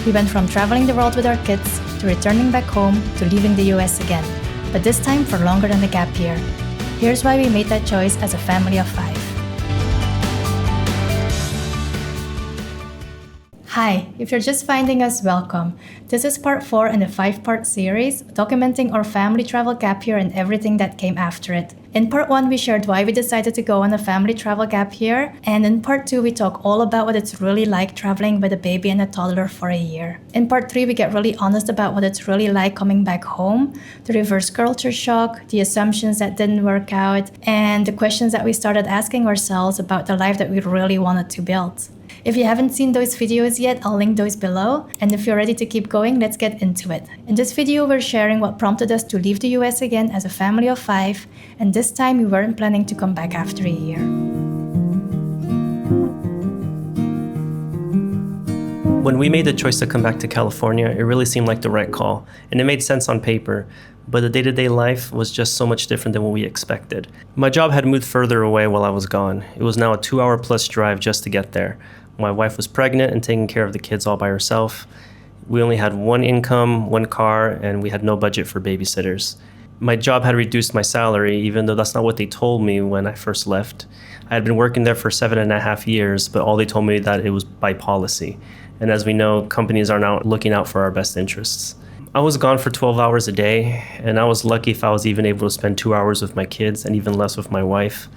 We went from traveling the world with our kids to returning back home to leaving the US again, but this time for longer than a gap year. Here's why we made that choice as a family of 5. Hi, if you're just finding us, welcome. This is part 4 in a 5-part series documenting our family travel gap year and everything that came after it. In part 1, we shared why we decided to go on a family travel gap year, and in part 2, we talk all about what it's really like traveling with a baby and a toddler for a year. In part 3, we get really honest about what it's really like coming back home, the reverse culture shock, the assumptions that didn't work out, and the questions that we started asking ourselves about the life that we really wanted to build. If you haven't seen those videos yet, I'll link those below. And if you're ready to keep going, let's get into it. In this video, we're sharing what prompted us to leave the US again as a family of 5. And this time, we weren't planning to come back after a year. When we made the choice to come back to California, it really seemed like the right call. And it made sense on paper. But the day-to-day life was just so much different than what we expected. My job had moved further away while I was gone. It was now a 2-hour-plus drive just to get there. My wife was pregnant and taking care of the kids all by herself. We only had one income, one car, and we had no budget for babysitters. My job had reduced my salary, even though that's not what they told me when I first left. I had been working there for 7.5 years, but all they told me that it was by policy. And as we know, companies are now looking out for our best interests. I was gone for 12 hours a day, and I was lucky if I was even able to spend 2 hours with my kids and even less with my wife.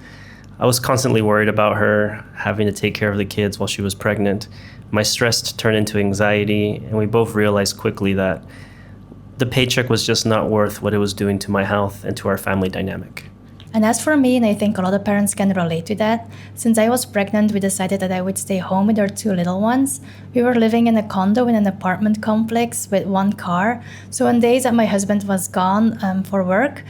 I was constantly worried about her, having to take care of the kids while she was pregnant. My stress turned into anxiety, and we both realized quickly that the paycheck was just not worth what it was doing to my health and to our family dynamic. And as for me, and I think a lot of parents can relate to that, since I was pregnant, we decided that I would stay home with our 2 little ones. We were living in a condo in an apartment complex with 1 car. So on days that my husband was gone for work,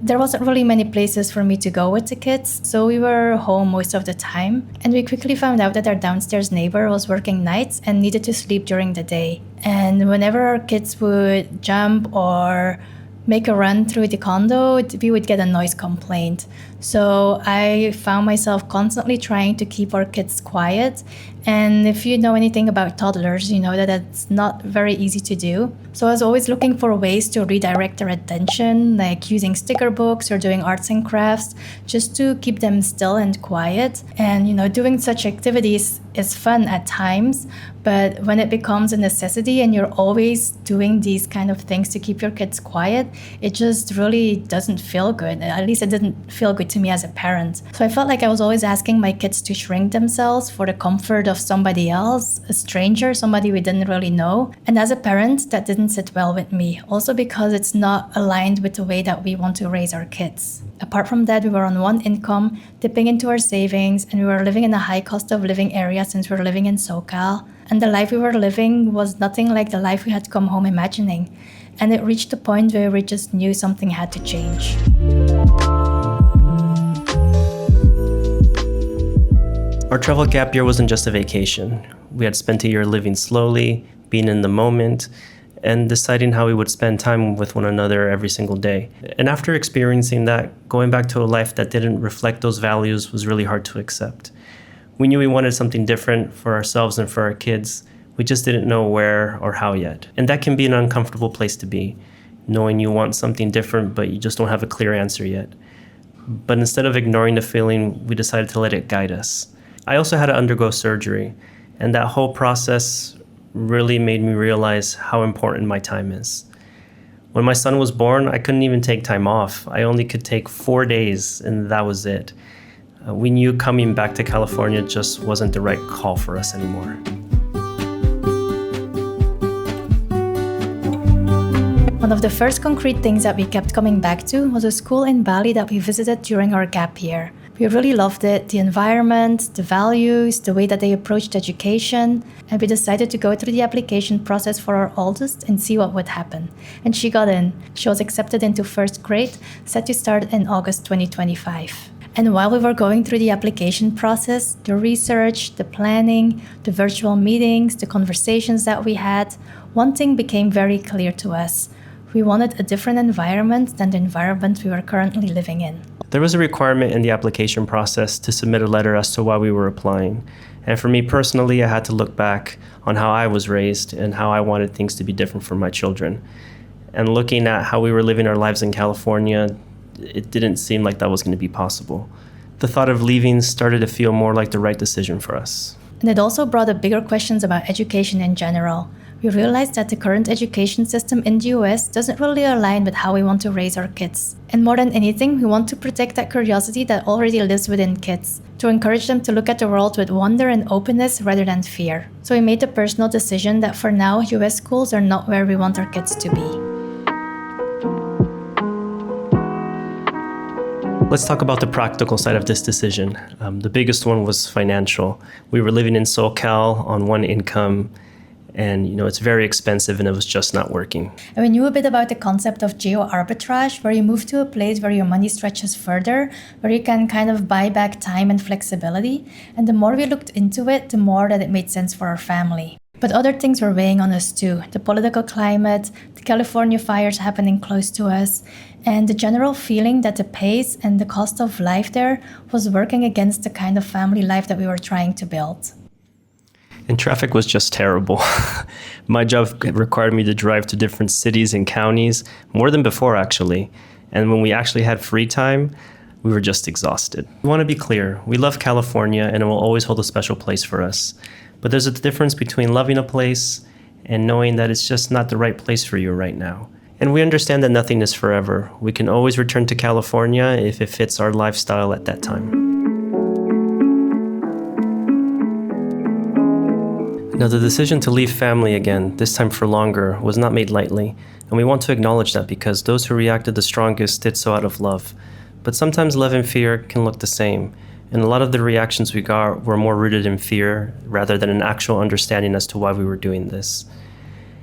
there wasn't really many places for me to go with the kids, so we were home most of the time. And we quickly found out that our downstairs neighbor was working nights and needed to sleep during the day. And whenever our kids would jump or make a run through the condo, we would get a noise complaint. So I found myself constantly trying to keep our kids quiet. And if you know anything about toddlers, you know that it's not very easy to do. So I was always looking for ways to redirect their attention, like using sticker books or doing arts and crafts, just to keep them still and quiet. And, doing such activities is fun at times, but when it becomes a necessity and you're always doing these kind of things to keep your kids quiet, it just really doesn't feel good. At least it didn't feel good to me as a parent. So I felt like I was always asking my kids to shrink themselves for the comfort of somebody else, a stranger, somebody we didn't really know. And as a parent, that didn't sit well with me, also because it's not aligned with the way that we want to raise our kids. Apart from that, we were on 1 income, dipping into our savings, and we were living in a high cost of living area since we were living in SoCal. And the life we were living was nothing like the life we had come home imagining. And it reached a point where we just knew something had to change. Our travel gap year wasn't just a vacation. We had spent a year living slowly, being in the moment, and deciding how we would spend time with one another every single day. And after experiencing that, going back to a life that didn't reflect those values was really hard to accept. We knew we wanted something different for ourselves and for our kids. We just didn't know where or how yet. And that can be an uncomfortable place to be, knowing you want something different, but you just don't have a clear answer yet. But instead of ignoring the feeling, we decided to let it guide us. I also had to undergo surgery, and that whole process really made me realize how important my time is. When my son was born, I couldn't even take time off. I only could take 4 days, and that was it. We knew coming back to California just wasn't the right call for us anymore. One of the first concrete things that we kept coming back to was a school in Bali that we visited during our gap year. We really loved it, the environment, the values, the way that they approached education, and we decided to go through the application process for our oldest and see what would happen. And she got in. She was accepted into 1st grade, set to start in August 2025. And while we were going through the application process, the research, the planning, the virtual meetings, the conversations that we had, one thing became very clear to us. We wanted a different environment than the environment we were currently living in. There was a requirement in the application process to submit a letter as to why we were applying. And for me personally, I had to look back on how I was raised and how I wanted things to be different for my children. And looking at how we were living our lives in California, it didn't seem like that was going to be possible. The thought of leaving started to feel more like the right decision for us. And it also brought up bigger questions about education in general. We realized that the current education system in the US doesn't really align with how we want to raise our kids. And more than anything, we want to protect that curiosity that already lives within kids, to encourage them to look at the world with wonder and openness rather than fear. So we made the personal decision that for now, US schools are not where we want our kids to be. Let's talk about the practical side of this decision. The biggest one was financial. We were living in SoCal on one income, and it's very expensive, and it was just not working. And we knew a bit about the concept of Geo Arbitrage, where you move to a place where your money stretches further, where you can kind of buy back time and flexibility. And the more we looked into it, the more that it made sense for our family. But other things were weighing on us too. The political climate, the California fires happening close to us, and the general feeling that the pace and the cost of life there was working against the kind of family life that we were trying to build. And traffic was just terrible. My job required me to drive to different cities and counties, more than before actually. And when we actually had free time, we were just exhausted. We want to be clear, we love California and it will always hold a special place for us. But there's a difference between loving a place and knowing that it's just not the right place for you right now. And we understand that nothing is forever. We can always return to California if it fits our lifestyle at that time. Now, the decision to leave family again, this time for longer, was not made lightly. And we want to acknowledge that because those who reacted the strongest did so out of love. But sometimes love and fear can look the same. And a lot of the reactions we got were more rooted in fear rather than an actual understanding as to why we were doing this.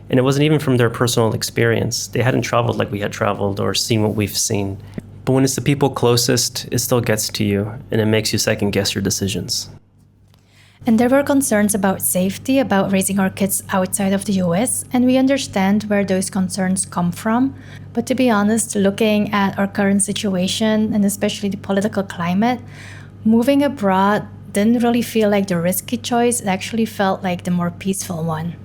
And it wasn't even from their personal experience. They hadn't traveled like we had traveled or seen what we've seen. But when it's the people closest, it still gets to you and it makes you second guess your decisions. And there were concerns about safety, about raising our kids outside of the US, and we understand where those concerns come from. But to be honest, looking at our current situation, and especially the political climate, moving abroad didn't really feel like the risky choice. It actually felt like the more peaceful one.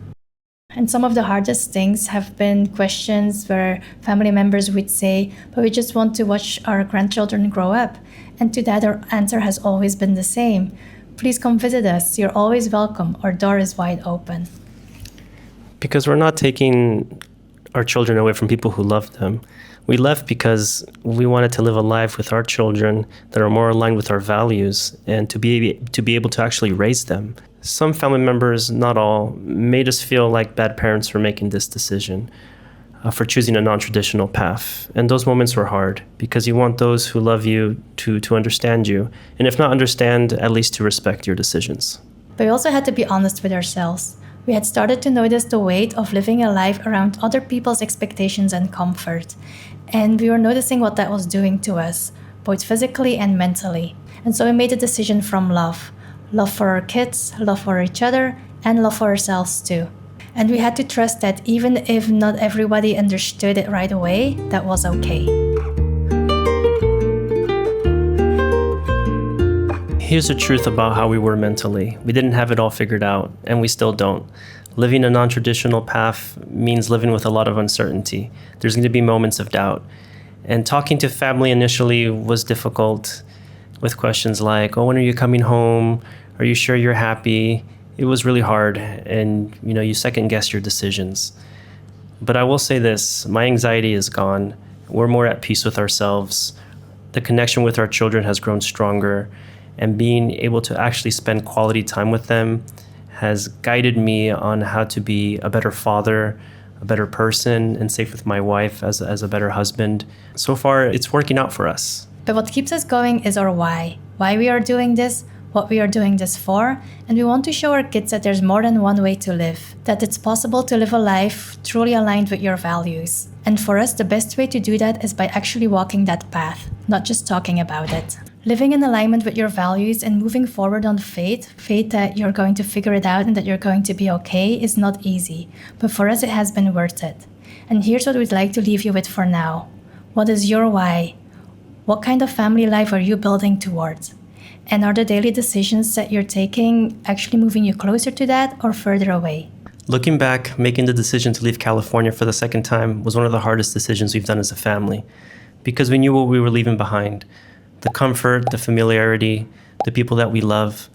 And some of the hardest things have been questions where family members would say, but we just want to watch our grandchildren grow up. And to that, our answer has always been the same. Please come visit us. You're always welcome. Our door is wide open. Because we're not taking our children away from people who love them. We left because we wanted to live a life with our children that are more aligned with our values and to be able to actually raise them. Some family members, not all, made us feel like bad parents for making this decision, for choosing a non-traditional path. And those moments were hard because you want those who love you to understand you. And if not understand, at least to respect your decisions. But we also had to be honest with ourselves. We had started to notice the weight of living a life around other people's expectations and comfort. And we were noticing what that was doing to us, both physically and mentally. And so we made a decision from love. Love for our kids, love for each other, and love for ourselves too. And we had to trust that even if not everybody understood it right away, that was okay. Here's the truth about how we were mentally. We didn't have it all figured out, and we still don't. Living a non-traditional path means living with a lot of uncertainty. There's going to be moments of doubt. And talking to family initially was difficult with questions like, oh, when are you coming home? Are you sure you're happy? It was really hard, and you second guess your decisions. But I will say this, my anxiety is gone. We're more at peace with ourselves. The connection with our children has grown stronger, and being able to actually spend quality time with them has guided me on how to be a better father, a better person, and safe with my wife as a better husband. So far, it's working out for us. But what keeps us going is our why we are doing this, what we are doing this for, and we want to show our kids that there's more than one way to live, that it's possible to live a life truly aligned with your values. And for us, the best way to do that is by actually walking that path, not just talking about it. Living in alignment with your values and moving forward on faith that you're going to figure it out and that you're going to be okay is not easy, but for us it has been worth it. And here's what we'd like to leave you with for now. What is your why? What kind of family life are you building towards? And are the daily decisions that you're taking actually moving you closer to that or further away? Looking back, making the decision to leave California for the second time was one of the hardest decisions we've done as a family, because we knew what we were leaving behind: the comfort, the familiarity, the people that we love.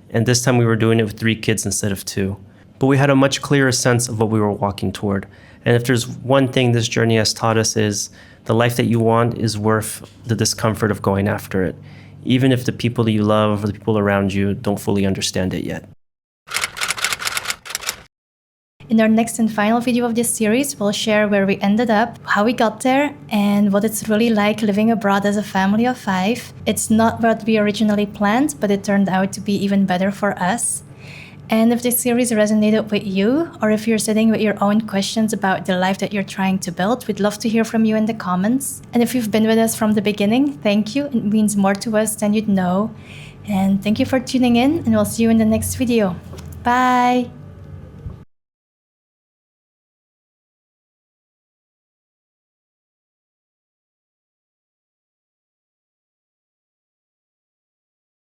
And this time we were doing it with 3 kids instead of 2. But we had a much clearer sense of what we were walking toward. And if there's one thing this journey has taught us, is the life that you want is worth the discomfort of going after it, even if the people that you love or the people around you don't fully understand it yet. In our next and final video of this series, we'll share where we ended up, how we got there, and what it's really like living abroad as a family of 5. It's not what we originally planned, but it turned out to be even better for us. And if this series resonated with you, or if you're sitting with your own questions about the life that you're trying to build, we'd love to hear from you in the comments. And if you've been with us from the beginning, thank you. It means more to us than you'd know. And thank you for tuning in, and we'll see you in the next video. Bye!